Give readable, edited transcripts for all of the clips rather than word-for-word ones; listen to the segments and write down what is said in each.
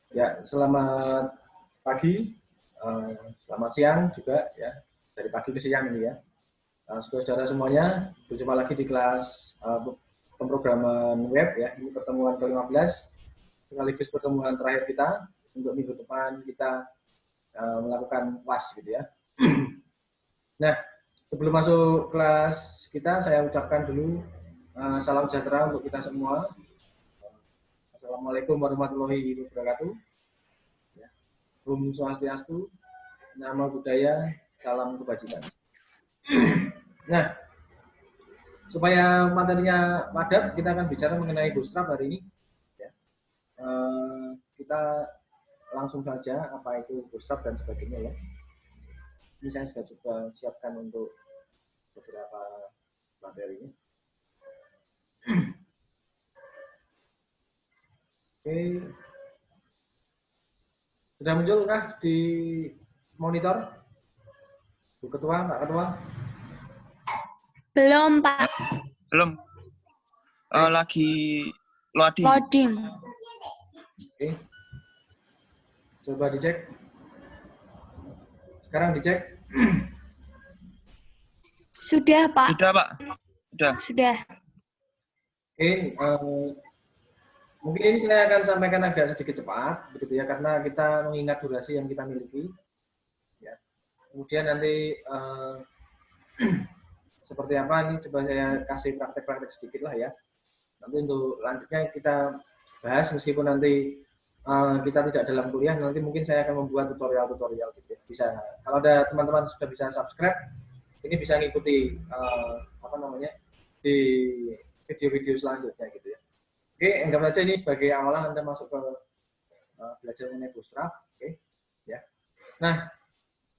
Ya, selamat pagi, selamat siang juga ya, dari pagi ke siang ini ya. Saudara-saudara semuanya, berjumpa lagi di kelas pemrograman web ya. Ini pertemuan ke-15, sekaligus pertemuan terakhir kita untuk minggu depan kita melakukan kelas gitu ya. Nah, sebelum masuk kelas kita, saya ucapkan dulu salam sejahtera untuk kita semua. Assalamualaikum warahmatullahi wabarakatuh. Om Swastiastu, nama budaya, salam kebajikan. Nah, supaya materinya padat, kita akan bicara mengenai bootstrap hari ini. Ya. Kita langsung saja apa itu bootstrap dan sebagainya ya. Ini saya sudah coba siapkan untuk beberapa materinya. Oke. Sudah muncul kah di monitor? Bu Ketua, Pak Ketua? Belum, Pak. Belum. Lagi loading. Loading. Oke. Coba dicek. Sekarang dicek. Sudah, Pak. Sudah, Pak. Sudah. Oke, mungkin ini saya akan sampaikan agak sedikit cepat, begitu ya, karena kita mengingat durasi yang kita miliki. Ya. Kemudian nanti seperti apa ini coba saya kasih praktek-praktek sedikit lah ya. Nanti untuk lanjutnya kita bahas meskipun nanti kita tidak dalam kuliah, nanti mungkin saya akan membuat tutorial-tutorial gitu ya. Bisa, kalau ada teman-teman sudah bisa subscribe, ini bisa ngikuti di video-video selanjutnya gitu ya. Oke, anggap aja ini sebagai awalan Anda masuk ke belajar mengenai bootstrap. Oke, ya. Nah,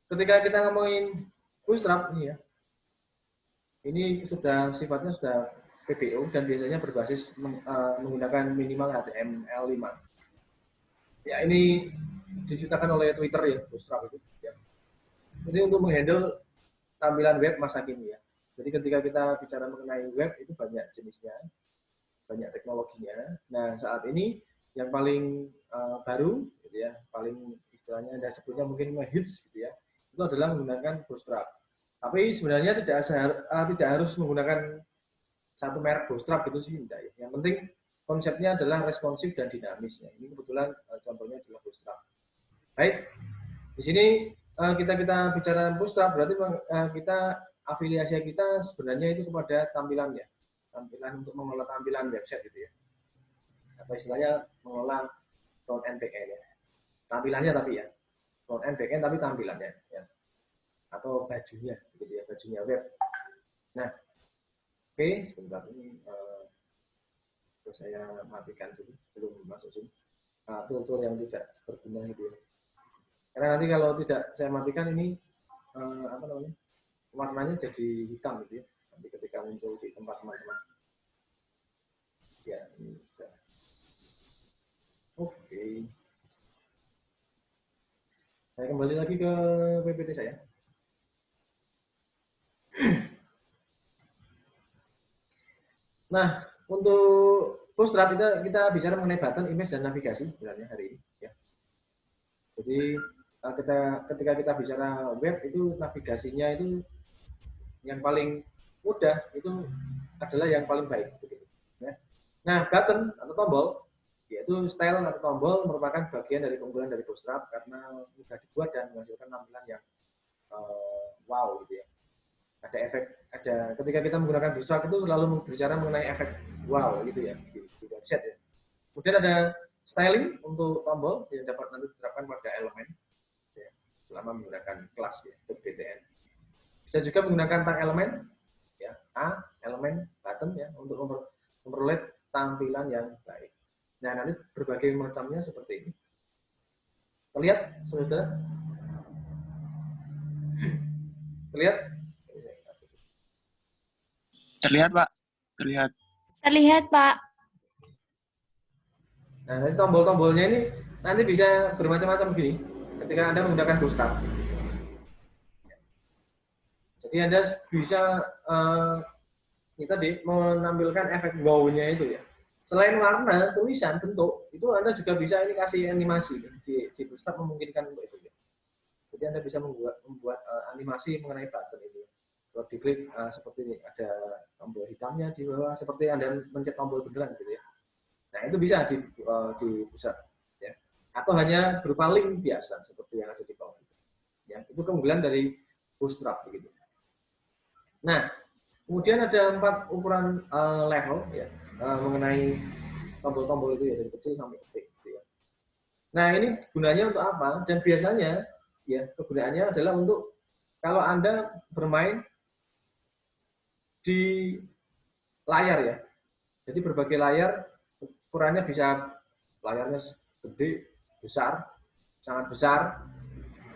ketika kita ngomongin bootstrap ini ya, ini sudah sifatnya sudah PBO dan biasanya berbasis menggunakan minimal HTML5. Ya, ini diciptakan oleh Twitter ya, bootstrap itu. Ya. Jadi untuk menghandle tampilan web masa kini ya. Jadi ketika kita bicara mengenai web itu banyak jenisnya, banyak teknologinya. Nah, saat ini yang paling baru gitu ya, paling istilahnya Anda sebutnya mungkin hits gitu ya, itu adalah menggunakan bootstrap. Tapi sebenarnya tidak harus menggunakan satu merek bootstrap gitu sih, tidak ya. Yang penting konsepnya adalah responsif dan dinamis ya. Ini kebetulan contohnya adalah bootstrap. Baik, di sini kita bicara bootstrap berarti kita afiliasi kita sebenarnya itu kepada tampilannya. Tampilan untuk mengelola tampilan website gitu ya, atau istilahnya mengelola front end back end ya. Tampilannya tapi ya, front end back end tapi tampilannya ya, atau bajunya gitu ya, bajunya web. Nah, oke, sebentar ini saya matikan dulu belum masuk sini tool yang tidak berguna gitu ya, karena nanti kalau tidak saya matikan ini warnanya jadi hitam gitu ya, nanti ketika muncul di tempat teman-teman. Ya, ini sudah. Oke. Saya kembali lagi ke PPT saya. Nah, untuk bootstrap kita bicara mengenai button, image, dan navigasi sebenarnya hari ini. Ya. Jadi ketika kita bicara web itu navigasinya itu yang paling mudah itu adalah yang paling baik. Ya. Nah, button atau tombol, yaitu style atau tombol merupakan bagian dari keunggulan dari bootstrap karena mudah dibuat dan menghasilkan tampilan yang wow gitu ya. Ada efek, ketika kita menggunakan bootstrap itu selalu berbicara mengenai efek wow gitu ya di website ya. Kemudian ada styling untuk tombol yang dapat nanti diterapkan pada elemen ya, selama menggunakan kelas ya, BTN. Bisa juga menggunakan tag elemen ya, elemen button ya, untuk memperoleh tampilan yang baik. Nah, nanti berbagai macamnya seperti ini. Terlihat, saudara? Terlihat? Terlihat, Pak. Terlihat. Terlihat, Pak. Nah, nanti tombol-tombolnya ini nanti bisa bermacam-macam begini ketika Anda menggunakan bootstrap. Jadi Anda bisa ini tadi menampilkan efek wow-nya itu ya. selain warna, tulisan, bentuk, itu Anda juga bisa ini kasih animasi di Bootstrap memungkinkan untuk itu. Jadi Anda bisa membuat animasi mengenai button itu. Kalau diklik seperti ini, ada tombol hitamnya di bawah, seperti Anda mencet tombol beneran gitu ya. Nah itu bisa di Bootstrap, ya. Atau hanya berupa link biasa seperti yang ada di bawah. Ya, itu keunggulan dari Bootstrap begitu. Nah, kemudian ada 4 ukuran level ya. Mengenai tombol-tombol itu ya dari kecil sampai gede gitu ya. Nah ini gunanya untuk apa? Dan biasanya ya kegunaannya adalah untuk kalau Anda bermain di layar ya. Jadi berbagai layar ukurannya bisa layarnya gede, besar, sangat besar,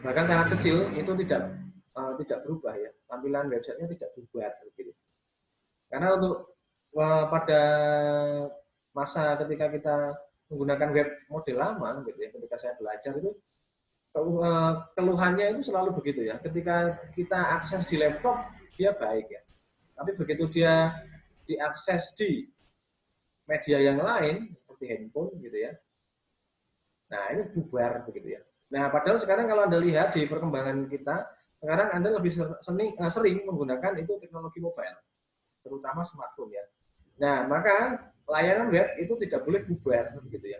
bahkan sangat kecil itu tidak berubah ya. Tampilan websitenya tidak berubah gitu. Karena untuk pada masa ketika kita menggunakan web model lama gitu ya, ketika saya belajar itu keluhannya itu selalu begitu ya, ketika kita akses di laptop dia baik ya, tapi begitu dia diakses di media yang lain seperti handphone gitu ya, nah ini bubar begitu ya. Nah padahal sekarang kalau Anda lihat di perkembangan kita sekarang Anda lebih sering menggunakan itu teknologi mobile, terutama smartphone ya. Nah, maka layanan web itu tidak boleh bubar begitu ya.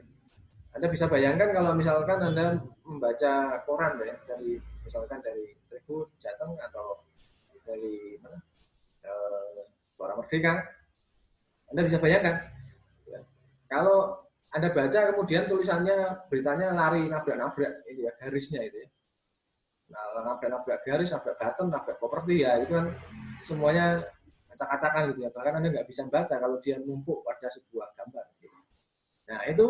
Anda bisa bayangkan kalau misalkan Anda membaca koran ya, dari misalkan dari Tribun, Jateng atau dari mana? Suara Merdeka. Anda bisa bayangkan ya. Kalau Anda baca kemudian tulisannya beritanya lari nabrak-nabrak itu ya, garisnya itu ya. Nah, nabrak-nabrak garis, nabrak button, nabrak properti ya, itu kan semuanya acak-acakan gitu ya, bahkan Anda nggak bisa baca kalau dia numpuk pada sebuah gambar gitu. Nah itu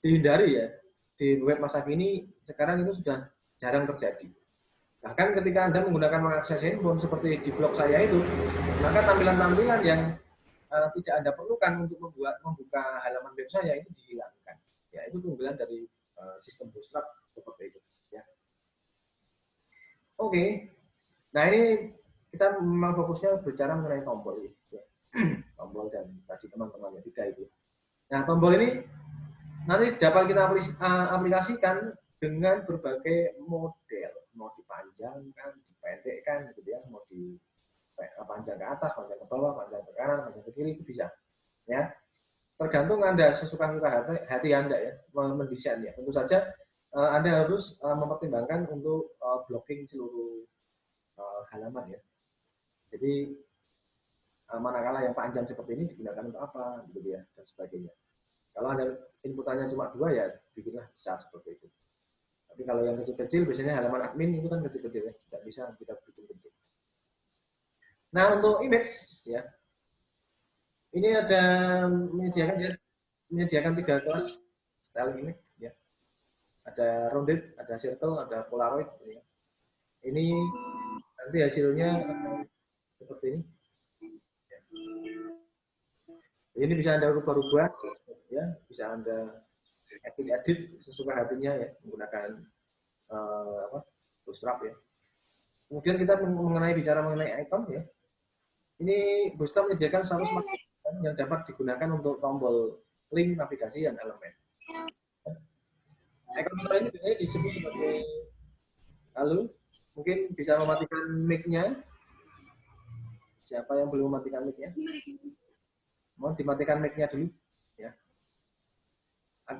dihindari ya, di web masa kini sekarang itu sudah jarang terjadi. Bahkan ketika Anda menggunakan mengakses handphone seperti di blog saya itu, maka tampilan-tampilan yang tidak Anda perlukan untuk membuka halaman web saya itu dihilangkan. Ya itu keunggulan dari sistem Bootstrap seperti itu ya. Oke. Nah ini kita memang fokusnya berbicara mengenai tombol ya. Tombol dan tadi teman-temannya 3 itu. Nah tombol ini nanti dapat kita aplikasikan dengan berbagai model, mau dipanjangkan, dipendekkan gitu ya, mau panjang ke atas, panjang ke bawah, panjang ke kanan, panjang ke kiri itu bisa ya. Tergantung Anda sesuka-suka hati Anda ya mendesain ya. Tentu saja Anda harus mempertimbangkan untuk blocking seluruh halaman ya. Jadi manakala yang panjang seperti ini digunakan untuk apa, gitu ya, dan sebagainya. Kalau Anda inputannya cuma 2 ya bikinlah besar seperti itu. Tapi kalau yang kecil-kecil biasanya halaman admin itu kan kecil-kecil ya, tidak bisa kita bikin gede. Nah untuk image ya, ini ada menyediakan 3 kelas styling image ya. Ada rounded, ada circle, ada polaroid. Ya. Ini nanti hasilnya seperti ini. Ini bisa Anda rubah-rubah, ya, bisa Anda edit sesuka hatinya ya menggunakan Bootstrap ya. Kemudian kita bicara mengenai icon ya. Ini Bootstrap menyediakan 100 icon yang dapat digunakan untuk tombol link, navigasi dan elemen. Icon ini biasanya disebut sebagai lalu mungkin bisa mematikan mic-nya. Siapa yang belum mematikan mic-nya? Mohon dimatikan mic-nya dulu ya.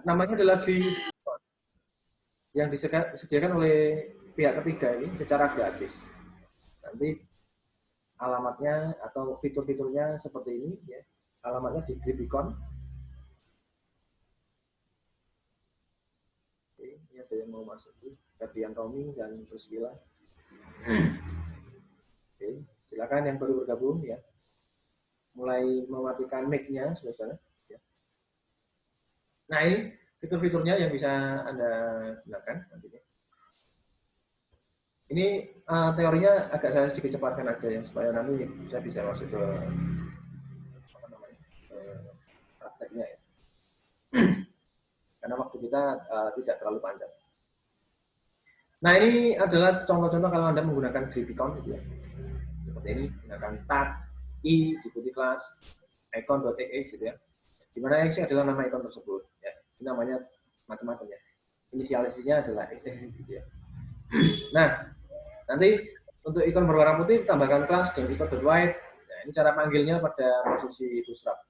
Namanya adalah yang disediakan oleh pihak ketiga ini secara gratis. Nanti alamatnya atau fitur-fiturnya seperti ini ya. Alamatnya di Gripicon. Oke, ini ada yang mau masuk tuh, Ferdian Tommy dan Priscilla. Oke, silakan yang baru bergabung ya. Mulai mematikan mic-nya saudara ya. Nah ini fitur-fiturnya yang bisa Anda gunakan nantinya. Ini teorinya agak saya sedikit cepatkan aja ya supaya nanti saya bisa masuk ke apa namanya prakteknya ya. Karena waktu kita tidak terlalu panjang. Nah ini adalah contoh-contoh kalau Anda menggunakan Gripicon gitu ya. Seperti ini, gunakan tag i diikuti kelas icon.tx gitu ya. di mana exe adalah nama ikon tersebut. Ya, ini namanya macam-macam ya. Inisialisasinya adalah exe gitu ya. Nah, nanti untuk ikon berwarna putih tambahkan kelas dan ikon.white. Nah, ini cara panggilnya pada posisi bootstrap.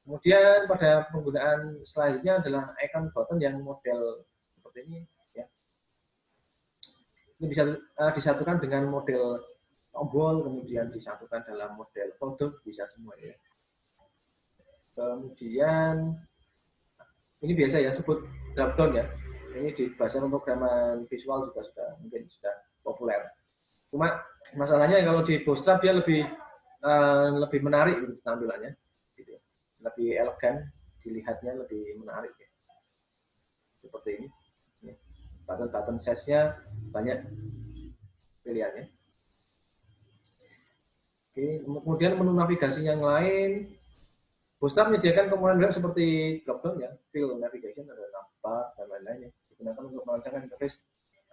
Kemudian pada penggunaan selanjutnya adalah icon button yang model seperti ini ya. Ini bisa disatukan dengan model tombol, kemudian disatukan dalam model folder, bisa semua ya. Kemudian ini biasa ya sebut dropdown ya. Ini di bahasa pemrograman visual juga mungkin sudah populer. Cuma masalahnya kalau di Bootstrap dia lebih menarik gitu, tampilannya, gitu. Lebih elegan, dilihatnya lebih menarik ya. Seperti ini. Button size-nya banyak pilihannya. Oke, kemudian menu navigasi yang lain. Bootstrap menyediakan komponen web seperti dropdown ya, field navigation, ada navbar dan lain-lain ya. Digunakan untuk merancangkan interface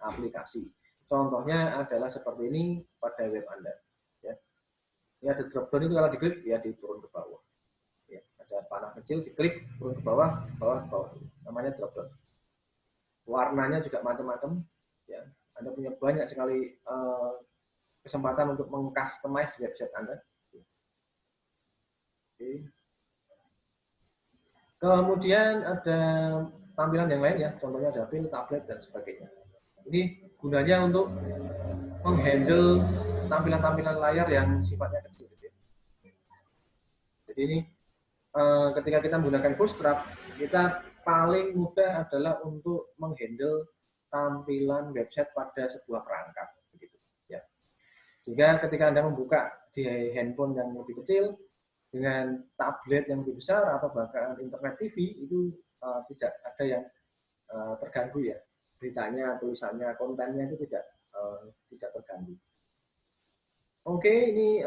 aplikasi. Contohnya adalah seperti ini pada web Anda. Ya. Ini ada dropdown itu kalau diklik ya diturun ke bawah. Ya. Ada panah kecil diklik turun ke bawah, bawah. Namanya dropdown. Warnanya juga macam-macam. Ya. Anda punya banyak sekali kesempatan untuk mengcustomize website Anda. Oke. Kemudian ada tampilan yang lain ya, contohnya ada fill, tablet, dan sebagainya. Ini gunanya untuk menghandle tampilan-tampilan layar yang sifatnya kecil. Jadi ini ketika kita menggunakan Bootstrap, kita paling mudah adalah untuk menghandle tampilan website pada sebuah perangkat. Begitu, ya. Sehingga ketika Anda membuka di handphone yang lebih kecil, dengan tablet yang lebih besar atau bahkan internet TV itu tidak ada yang terganggu ya, beritanya, tulisannya, kontennya itu tidak terganggu. Oke, ini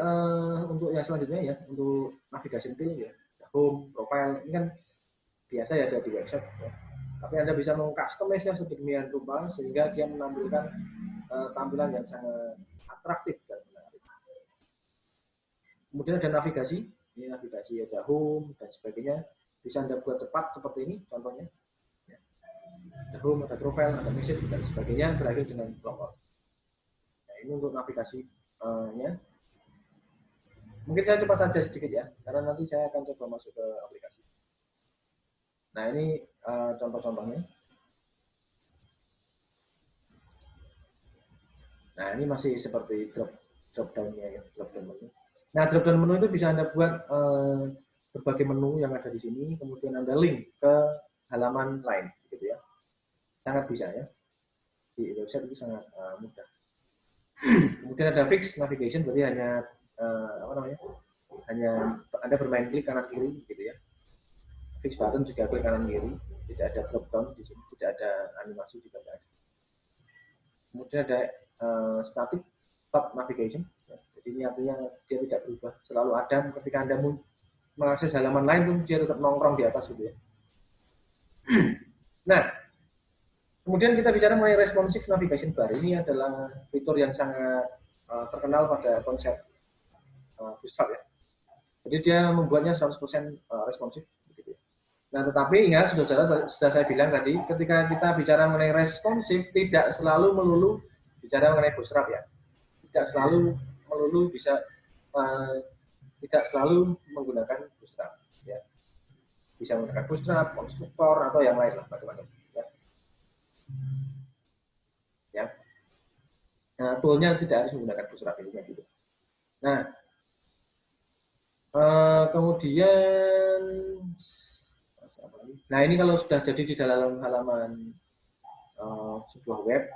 untuk yang selanjutnya ya, untuk navigasi field ya, home, profile, ini kan biasa ya ada di website ya. Tapi Anda bisa mengcustomize-nya sedemikian rupa sehingga dia menampilkan tampilan yang sangat atraktif dan menarik. Kemudian ada navigasi. Ini navigasi ada home dan sebagainya, bisa Anda buat cepat seperti ini contohnya. Ada home, ada profile, ada message dan sebagainya berakhir dengan logout. Nah, ini untuk navigasinya. Mungkin saya cepat saja sedikit ya, karena nanti saya akan coba masuk ke aplikasi. Nah ini contoh-contohnya. Nah ini masih seperti drop down-nya ya, drop down menu. Nah, drop-down menu itu bisa Anda buat berbagai menu yang ada di sini, kemudian Anda link ke halaman lain, gitu ya. Sangat bisa ya. Di website itu sangat mudah. Kemudian ada fixed navigation, berarti hanya hanya Anda bermain klik kanan kiri, gitu ya. Fixed button juga klik kanan kiri, tidak ada drop-down di sini, tidak ada animasi juga tidak ada. Kemudian ada static top navigation. Ini artinya dia tidak berubah, selalu ada ketika Anda mengakses halaman lain pun dia tetap nongkrong di atas gitu ya. Nah, kemudian kita bicara mengenai responsive navigation bar. Ini adalah fitur yang sangat terkenal pada konsep Bootstrap ya. Jadi dia membuatnya 100% responsif gitu ya. Nah, tetapi ingat sudah saya bilang tadi, ketika kita bicara mengenai responsif tidak selalu melulu bicara mengenai Bootstrap ya. Tidak selalu melulu bisa tidak selalu menggunakan Bootstrap ya. Bisa menggunakan Bootstrap, konstruktor atau yang lain lah macam-macam ya. Ya. Nah, toolnya tidak harus menggunakan Bootstrap ini gitu. Nah, kemudian ini kalau sudah jadi di dalam halaman sebuah web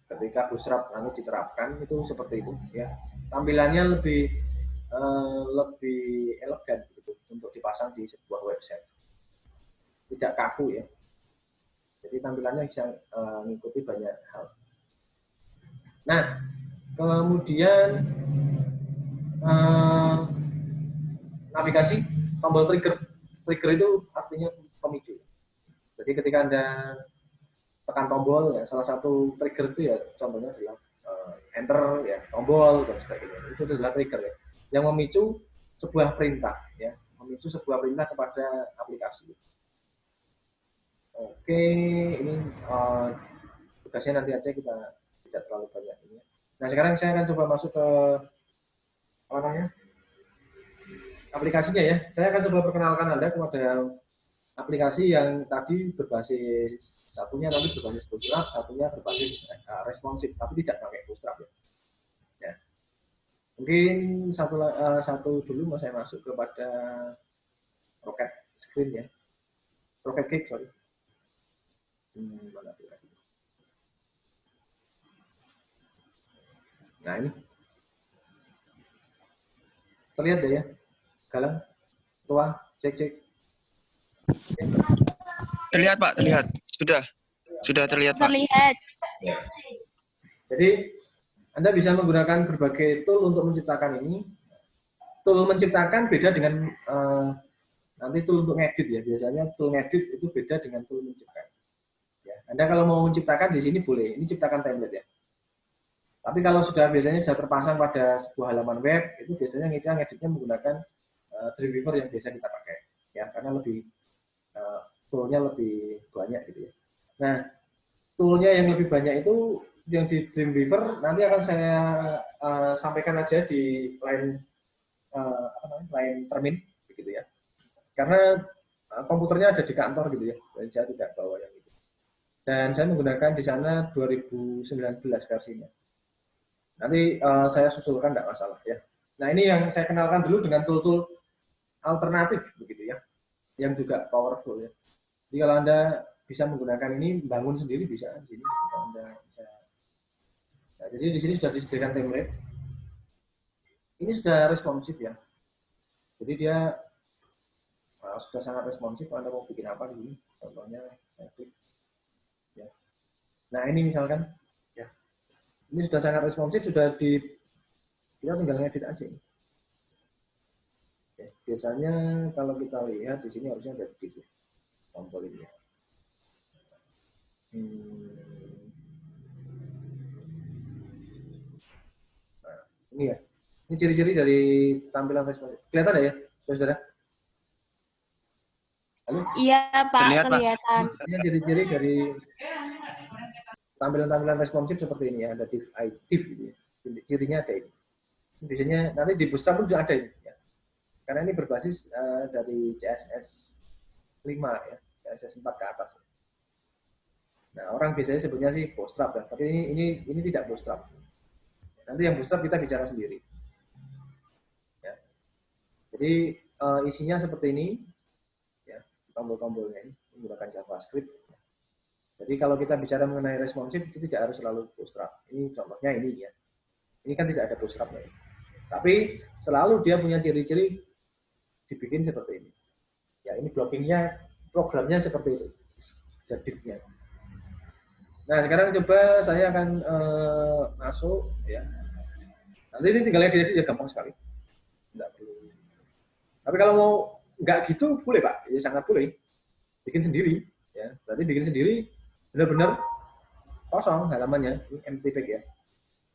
ketika Bootstrap nanti diterapkan itu seperti itu ya. Tampilannya lebih elegan gitu untuk dipasang di sebuah website, tidak kaku ya. Jadi tampilannya bisa mengikuti banyak hal. Nah, kemudian navigasi tombol trigger itu artinya pemicu. Jadi ketika Anda tekan tombol ya, salah satu trigger itu ya contohnya adalah enter ya, tombol dan sebagainya. Itu adalah trigger ya, yang memicu sebuah perintah ya, itu sebuah perintah kepada aplikasi. Oke, ini tugasnya nanti aja, kita tidak terlalu banyak ini. Nah, sekarang saya akan coba masuk ke apa namanya? Aplikasinya ya. Saya akan coba perkenalkan Anda kepada aplikasi yang tadi berbasis, satunya nanti berbasis Bootstrap, satunya berbasis responsif, tapi tidak pakai Bootstrap ya. Ya. Mungkin satu dulu mau saya masuk kepada Rocket Screen ya. Rocket Cake, sorry. Mana aplikasi? Nah, ini. Terlihat deh ya. Galang, tua, cek. Terlihat Pak, terlihat. Sudah terlihat Pak. Terlihat. Ya. Jadi Anda bisa menggunakan berbagai tool untuk menciptakan ini. Tool menciptakan beda dengan nanti tool untuk ngedit ya. Biasanya tool ngedit itu beda dengan tool menciptakan. Ya. Anda kalau mau menciptakan di sini boleh. Ini ciptakan template ya. Tapi kalau biasanya sudah terpasang pada sebuah halaman web, itu biasanya kita ngeditnya menggunakan Dreamweaver yang biasa kita pakai. Ya, karena lebih toolnya lebih banyak gitu ya. Nah, toolnya yang lebih banyak itu yang di Dreamweaver nanti akan saya sampaikan aja di line line termin begitu ya. Karena komputernya ada di kantor gitu ya, dan saya tidak bawa yang itu. Dan saya menggunakan di sana 2019 versinya. Nanti saya susulkan, tidak masalah ya. Nah, ini yang saya kenalkan dulu dengan tool-tool alternatif begitu ya, yang juga powerful ya. Jadi kalau Anda bisa menggunakan ini, bangun sendiri bisa di sini. Anda bisa. Nah, jadi di sini sudah disediakan template. Ini sudah responsif ya. Jadi dia sudah sangat responsif. Anda mau bikin apa di sini? Contohnya saya klik. Ya. Nah, ini misalkan ya. Ini sudah sangat responsif, sudah kita tinggal ngedit aja ini. Biasanya kalau kita lihat di sini harusnya ada begitu tombol ini. Nah, ini ya. Ini ciri-ciri dari tampilan responsif. Kelihatan ya, saudara? Halo? Iya Pak, Terlihat, Pak. kelihatan. Ini ciri-ciri dari tampilan-tampilan responsif seperti ini ya. Ada div gitu ya. Cirinya ada ini. Biasanya nanti di Bootstrap pun juga ada ini. Ya. Karena ini berbasis dari CSS 5 ya, CSS 4 ke atas. Nah, orang biasanya sebutnya sih Bootstrap ya, tapi ini tidak Bootstrap. Nanti yang Bootstrap kita bicara sendiri. Ya. Jadi isinya seperti ini, ya, tombol-tombolnya ini menggunakan JavaScript. Jadi kalau kita bicara mengenai responsif itu tidak harus selalu Bootstrap. Ini contohnya ini ya. Ini kan tidak ada Bootstrapnya. Tapi selalu dia punya ciri-ciri dibikin seperti ini. Ya, ini blockingnya, programnya seperti itu. Jadiknya. Nah, sekarang coba saya akan masuk ya. Nanti ini tinggal edit ya, gampang sekali. Enggak perlu. Tapi kalau mau enggak gitu boleh, Pak. Ya sangat boleh. Bikin sendiri ya. Berarti bikin sendiri benar-benar kosong halamannya, ini empty page ya.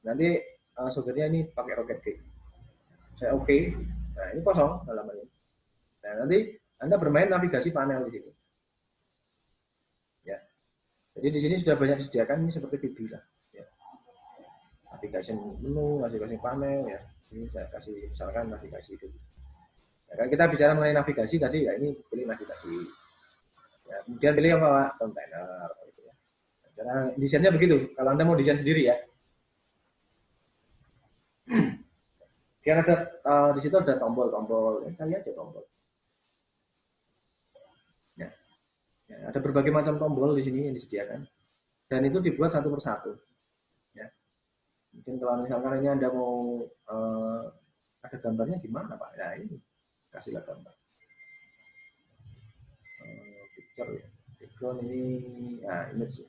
Nanti software-nya ini pakai Rocket Cake. Saya oke. Nah, ini kosong halamannya. Nah, nanti Anda bermain navigasi panel di sini. Ya. Jadi di sini sudah banyak disediakan, ini seperti VB lah. Ya. Navigasi menu, navigasi panel ya. Ini saya kasih misalkan navigasi itu. Ya, kan kita bicara mengenai navigasi tadi ya, ini pilih navigasi. Ya, kemudian pilih apa? Kontainer gitu ya. Nah, cara desainnya begitu. Kalau Anda mau desain sendiri ya. Yang ada di situ ada tombol-tombol, cari aja tombol. Ya. Ya, ada berbagai macam tombol di sini yang disediakan, dan itu dibuat satu persatu. Ya. Mungkin kalau misalkan ini Anda mau ada gambarnya gimana Pak? Nah ini kasihlah gambar. Picture ya, background ini, nah image ya.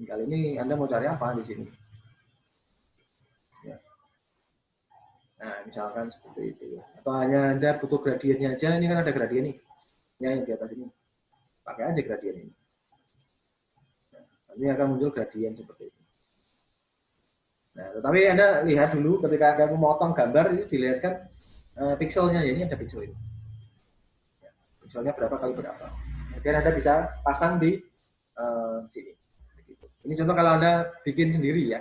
Kali ini Anda mau cari apa di sini? Nah, misalkan seperti itu ya. Atau hanya Anda butuh gradiennya aja, ini kan ada gradien nih. Yang di atas ini. Pakai aja gradien ini. Nah, nanti akan muncul gradien seperti itu. Nah, tetapi Anda lihat dulu ketika Anda memotong gambar itu dilihatkan pixelnya ya, ini ada pixel ini. Ya, pixelnya berapa kali berapa. Kemudian Anda bisa pasang di sini. Ini contoh kalau Anda bikin sendiri ya.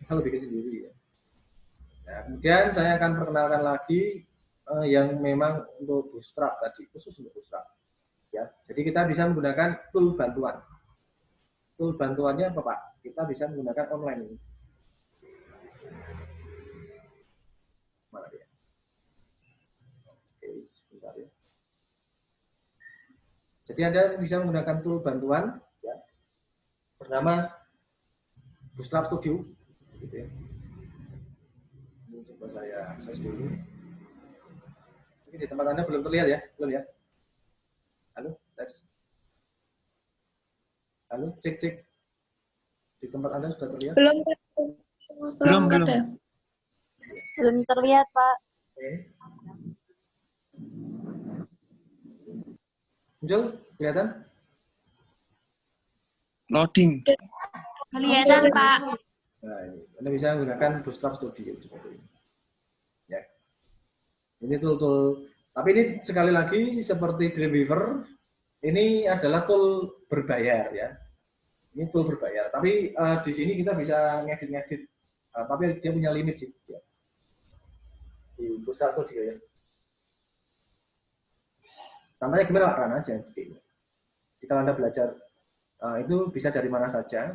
Kalau bikin sendiri ya. Nah, kemudian saya akan perkenalkan lagi yang memang untuk bootstrap tadi, khusus untuk bootstrap. Ya, jadi kita bisa menggunakan tool bantuan. Tool bantuannya apa Pak? Kita bisa menggunakan online ini. Mana dia? Oke, sebentar ya. Jadi Anda bisa menggunakan tool bantuan ya, bernama Bootstrap Studio. Gitu ya. Ini coba saya akses dulu. Ini di tempat Anda belum terlihat ya? Belum ya? Halo, tes. Halo, cek. Di tempat Anda sudah terlihat? Belum. Belum terlihat, Pak. Oke. Muncul? Kelihatan? Loading. Kelihatan, Pak. Nah, ini. Anda bisa menggunakan Bootstrap Studio seperti ini. Ya. Ini tool-tool. Tapi ini sekali lagi seperti Dreamweaver, ini adalah tool berbayar ya. Ini tool berbayar. Tapi di sini kita bisa ngedit-ngedit. Tapi dia punya limit sih. Ya. Di Bootstrap Studio ya. Tampaknya gimana Pak? Run aja. Jadi kalau Anda belajar itu bisa dari mana saja,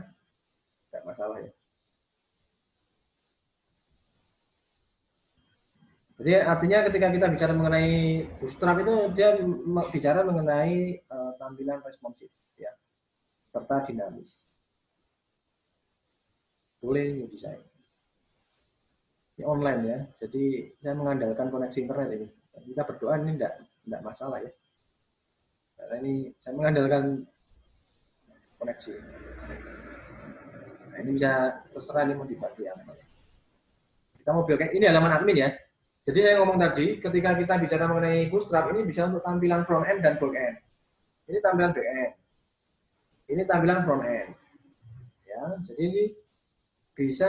tidak masalah ya. Jadi artinya ketika kita bicara mengenai Bootstrap itu dia bicara mengenai tampilan responsif ya, serta dinamis. Boleh new design. Ini online ya, jadi saya mengandalkan koneksi internet ini. Kita berdoa ini tidak masalah ya. Karena ini saya mengandalkan koneksi. Nah, ini bisa terserah ini mau dipakai apa. Kita mau build ini halaman admin ya. Jadi saya ngomong tadi, ketika kita bicara mengenai Bootstrap ini bisa untuk tampilan front end dan back end. Ini tampilan back end. Ini tampilan front end. Ya, jadi ini bisa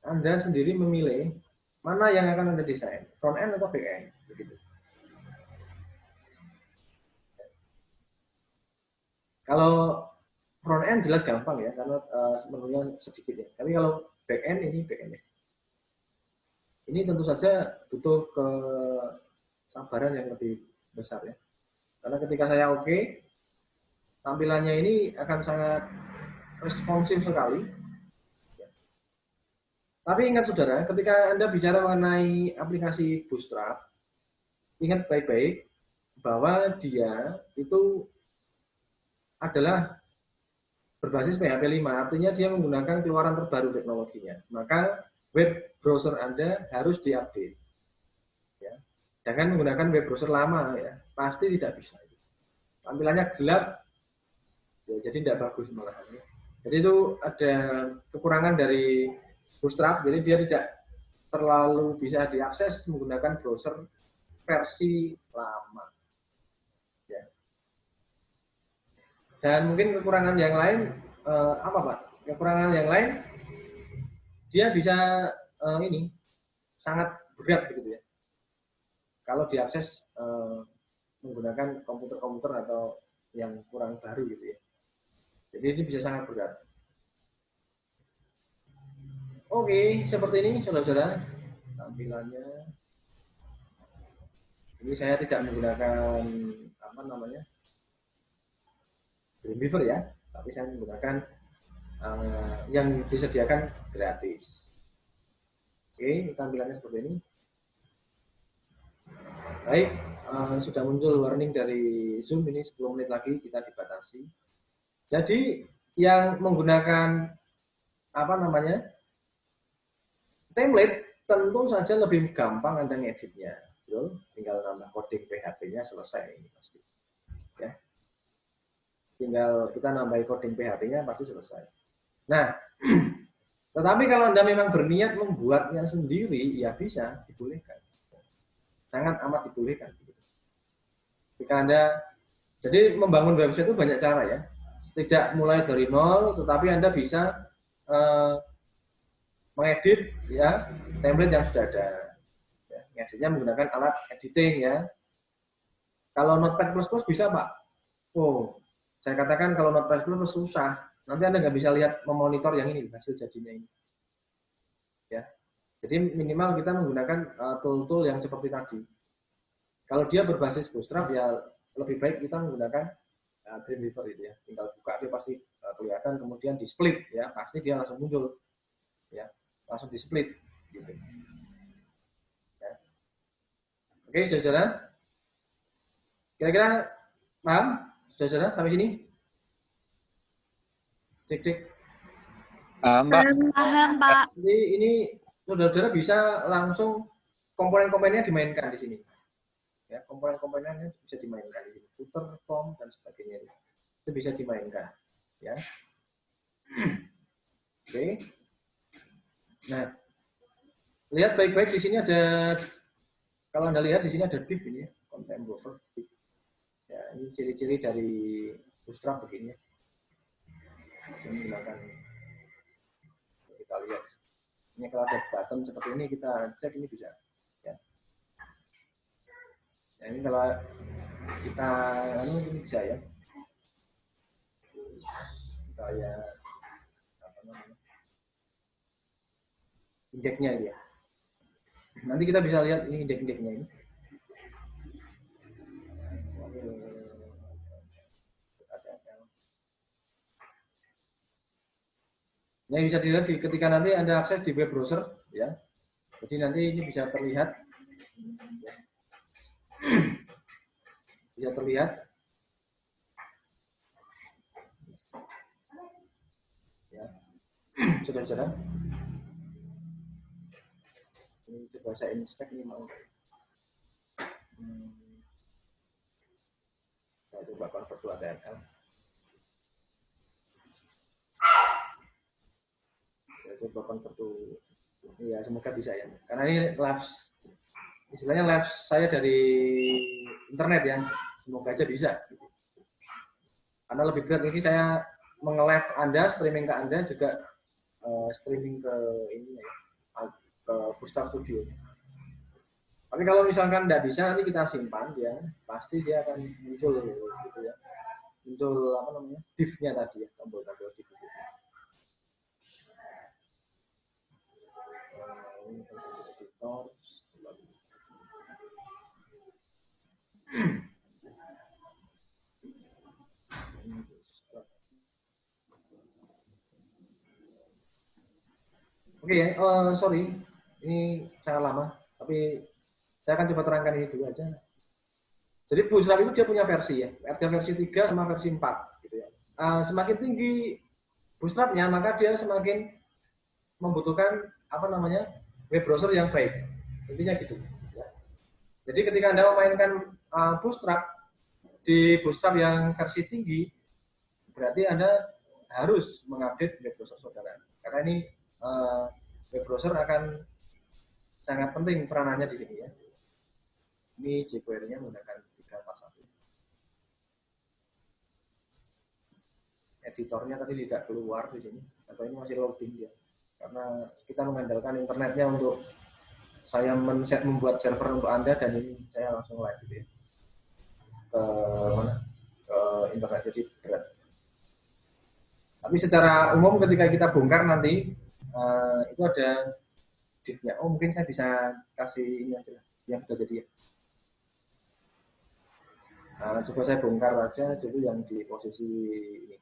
Anda sendiri memilih mana yang akan Anda desain, front end atau back end. Begitu. Kalau front end jelas gampang ya, karena menunya sedikit ya. Tapi kalau back end ini back end. Ini tentu saja butuh kesabaran yang lebih besar ya. Karena ketika saya oke, tampilannya ini akan sangat responsif sekali. Tapi ingat saudara, ketika Anda bicara mengenai aplikasi Bootstrap, ingat baik-baik bahwa dia itu adalah berbasis PHP 5, artinya dia menggunakan keluaran terbaru teknologinya. Maka web browser Anda harus diupdate. Ya. Jangan menggunakan web browser lama ya, pasti tidak bisa. Tampilannya gelap, ya, jadi tidak bagus malah. Jadi itu ada kekurangan dari Bootstrap, jadi dia tidak terlalu bisa diakses menggunakan browser versi lama. Ya. Dan mungkin kekurangan yang lain apa Pak? Kekurangan yang lain dia bisa ini sangat berat begitu ya. Kalau diakses menggunakan komputer-komputer atau yang kurang baru gitu ya. Jadi ini bisa sangat berat. Oke, seperti ini saudara-saudara tampilannya. Ini saya tidak menggunakan apa namanya Dreamweaver ya, tapi saya menggunakan yang disediakan gratis. Oke, tampilannya seperti ini. Baik, sudah muncul warning dari Zoom ini 10 menit lagi kita dibatasi. Jadi yang menggunakan apa namanya template tentu saja lebih gampang Anda ngeditnya. Tinggal nambah coding PHP-nya selesai ini pasti. Ya. Tinggal kita nambah coding PHP-nya pasti selesai. Nah, tetapi kalau Anda memang berniat membuatnya sendiri, ya bisa, dibolehkan. Sangat amat dibolehkan. Jika Anda, jadi membangun website itu banyak cara ya. Tidak mulai dari nol, tetapi Anda bisa mengedit ya template yang sudah ada. Ya, Ngeditnya menggunakan alat editing ya. Kalau Notepad++ bisa Pak. Oh, saya katakan kalau Notepad++ susah. Nanti Anda nggak bisa lihat memonitor yang ini hasil jadinya ini. Ya. Jadi minimal kita menggunakan tool-tool yang seperti tadi. Kalau dia berbasis Bootstrap ya lebih baik kita menggunakan Dreamweaver itu ya. Tinggal buka dia pasti kelihatan, kemudian di split ya, pasti dia langsung muncul. Ya, langsung di split gitu. Ya. Oke, saudara. Kira-kira paham? Saudara sampai sini? Cek. Mbak. Paham, Pak. Jadi ini saudara-saudara bisa langsung komponen-komponennya dimainkan di sini. Ya, komponen-komponennya bisa dimainkan di sini. Footer, form dan sebagainya. Itu bisa dimainkan, ya. Oke. Nah, lihat baik-baik di sini ada, kalau Anda lihat di sini ada div ini ya, content buffer. Ya, ini ciri-ciri dari Bootstrap begini ya. Ini menggunakan, kita lihat. Ini kalau ada button seperti ini kita cek ini bisa. Ya. Nah, ini kalau kita ini bisa ya. Kayak apa namanya? Indeksnya ya. Nanti kita bisa lihat ini indeks-indeksnya ini. Nah, bisa dilihat ketika nanti Anda akses di web browser ya. Jadi nanti ini bisa terlihat ya. Bisa terlihat ya. Saudara-saudara. Ini coba saya inspect ini mau. Saya coba convert to HTML. Saya coba convert to, ya semoga bisa ya. Karena ini labs, istilahnya labs saya dari internet ya. Semoga aja bisa. Karena lebih berat ini saya menge-live Anda, streaming ke Anda juga streaming ke ini ya, ke Bootstrap Studio. Tapi kalau misalkan tidak bisa, nanti kita simpan ya, pasti dia akan muncul gitu ya. Muncul apa namanya? Div-nya tadi ya, tombol-tombol div. Oke ya, sorry, ini sangat lama, tapi saya akan coba terangkan ini dulu aja. Jadi Bootstrap itu dia punya versi ya, ada versi 3 sama versi 4 gitu ya. Semakin tinggi Bootstrapnya, maka dia semakin membutuhkan apa namanya web browser yang baik. Intinya gitu. Ya. Jadi ketika Anda memainkan Bootstrap di Bootstrap yang versi tinggi, berarti Anda harus mengupdate web browser saudara. Karena ini web browser akan sangat penting peranannya di sini ya. Ini jQuery-nya menggunakan 341. Editornya tadi tidak keluar di sini, atau ini masih loading ya. Karena kita mengandalkan internetnya untuk saya membuat server untuk Anda dan ini saya langsung live gitu ya. Ke mana? Ke internet, jadi berat. Tapi secara umum ketika kita bongkar nanti itu ada div-nya. Oh, mungkin saya bisa kasih ini aja yang sudah jadi ya. Coba saya bongkar aja dulu yang di posisi ini.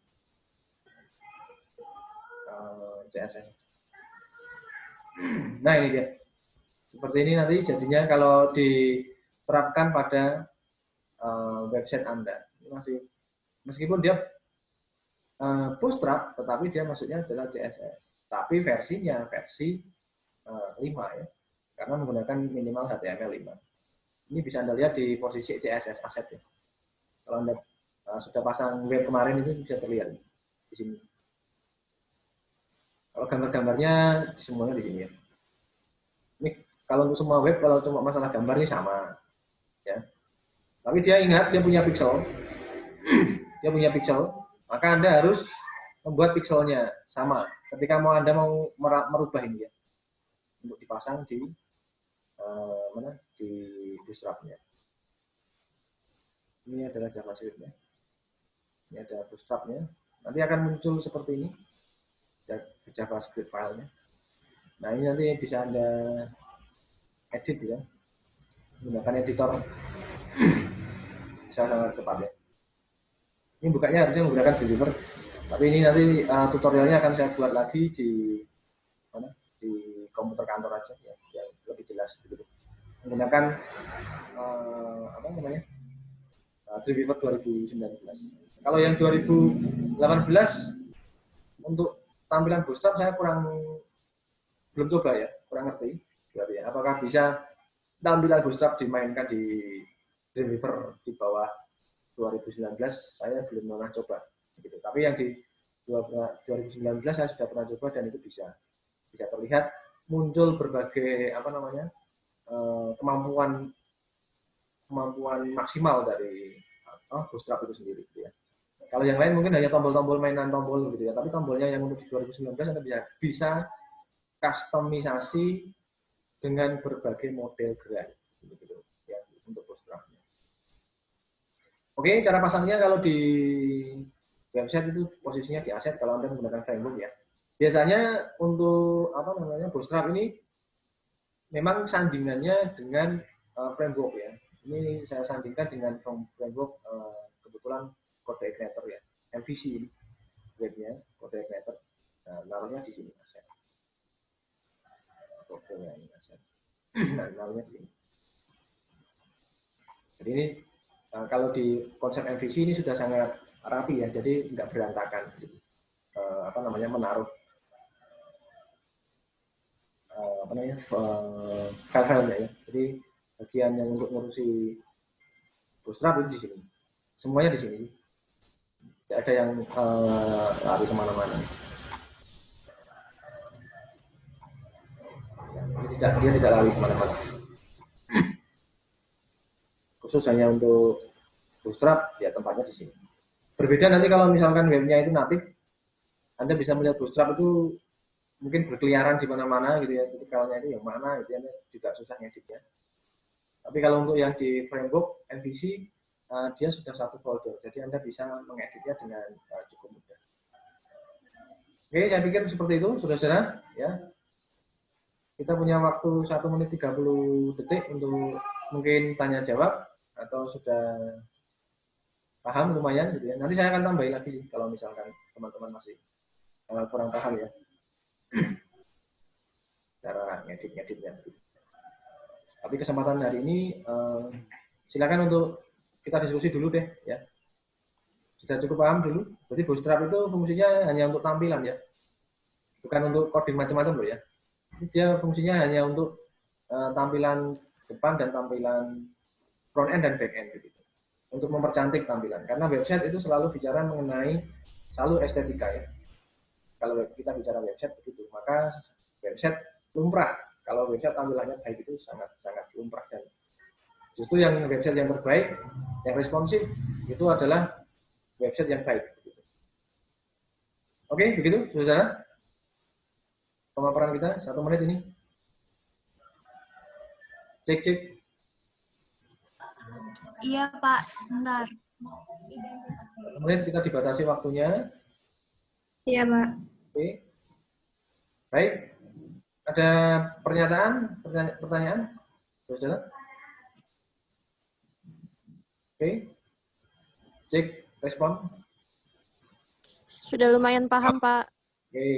CSS. Nah, ini dia. Seperti ini nanti jadinya kalau diterapkan pada website Anda. Ini masih, meskipun dia Bootstrap, tetapi dia maksudnya adalah CSS. Tapi versinya versi 5 ya. Karena menggunakan minimal HTML 5. Ini bisa Anda lihat di posisi CSS asset ya. Kalau Anda sudah pasang web kemarin itu bisa terlihat di sini. Kalau gambar-gambarnya semuanya di sini ya. Ini kalau untuk semua web, kalau cuma masalah gambar ini sama ya. Tapi dia ingat dia punya pixel. Dia punya pixel, maka Anda harus membuat pixelnya sama ketika Anda mau merubah ini ya. Untuk dipasang di mana? di Bootstrap-nya. Ini adalah JavaScript-nya. Ini ada Bootstrap-nya. Nanti akan muncul seperti ini JavaScript filenya. Nah ini nanti bisa Anda edit ya, menggunakan editor bisa sangat cepat ya. Ini bukanya harusnya menggunakan Dreamweaver, tapi ini nanti tutorialnya akan saya buat lagi di mana, di komputer kantor aja ya, yang lebih jelas gitu. Menggunakan apa namanya, Dreamweaver 2019. Kalau yang 2018 untuk tampilan Bootstrap saya belum coba ya, kurang ngerti. Berarti ya, apakah bisa tampilan Bootstrap dimainkan di Dreamweaver di bawah 2019? Saya belum pernah coba. Gitu. Tapi yang di 2019 saya sudah pernah coba dan itu bisa terlihat muncul berbagai apa namanya kemampuan maksimal dari Bootstrap itu sendiri. Gitu ya. Kalau yang lain mungkin hanya tombol-tombol mainan tombol gitu ya. Tapi tombolnya yang untuk di 2019 Anda bisa customisasi dengan berbagai model gerai gitu ya untuk Bootstrap-nya. Oke, cara pasangnya kalau di website itu posisinya di aset kalau Anda menggunakan framework ya. Biasanya untuk apa namanya Bootstrap ini memang sandingannya dengan framework ya. Ini saya sandingkan dengan framework kebetulan Code Igniter ya, MVC ini webnya Code Igniter. Nah, naruhnya di sini aset. Kodenya ini aset. Nah, naruhnya di sini. Jadi ini kalau di konsep MVC ini sudah sangat rapi ya, jadi nggak berantakan. Apa namanya menaruh apa namanya file-filenya ya. Jadi bagian yang untuk ngurusi Bootstrap itu di sini. Semuanya di sini. Tidak ada yang lari kemana-mana. Dia tidak lari kemana-mana. Khusus hanya untuk Bootstrap, ya tempatnya di sini. Berbeda nanti kalau misalkan webnya itu natif, Anda bisa melihat Bootstrap itu mungkin berkeliaran di mana-mana gitu ya, tipikalnya itu yang mana gitu ya, juga susah ngeditnya. Tapi kalau untuk yang di framework MVC, dia sudah satu folder, jadi Anda bisa mengeditnya dengan cukup mudah. Oke, saya pikir seperti itu, saudara-saudara. Ya, kita punya waktu 1 menit 30 detik untuk mungkin tanya jawab atau sudah paham lumayan gitu ya. Nanti saya akan tambahin lagi kalau misalkan teman-teman masih kurang paham ya cara ngedit-ngeditnya. Tapi kesempatan hari ini silakan untuk kita diskusi dulu deh ya. Sudah cukup paham dulu. Jadi Bootstrap itu fungsinya hanya untuk tampilan ya, bukan untuk coding macam-macam loh ya. Dia fungsinya hanya untuk tampilan depan dan tampilan front end dan back end gitu. Untuk mempercantik tampilan. Karena website itu selalu bicara mengenai selalu estetika ya. Kalau kita bicara website begitu, maka website lumrah. Kalau website tampilannya baik itu sangat lumrah dan justru yang website yang terbaik, yang responsif itu adalah website yang baik. Oke, begitu, saudara. Pemaparan kita 1 menit ini. Cek. Iya Pak, sebentar. 1 menit kita dibatasi waktunya. Iya, Pak. Oke. Baik. Ada pertanyaan? Saudara? Oke. Cek respon. Sudah lumayan paham, Pak. Oke.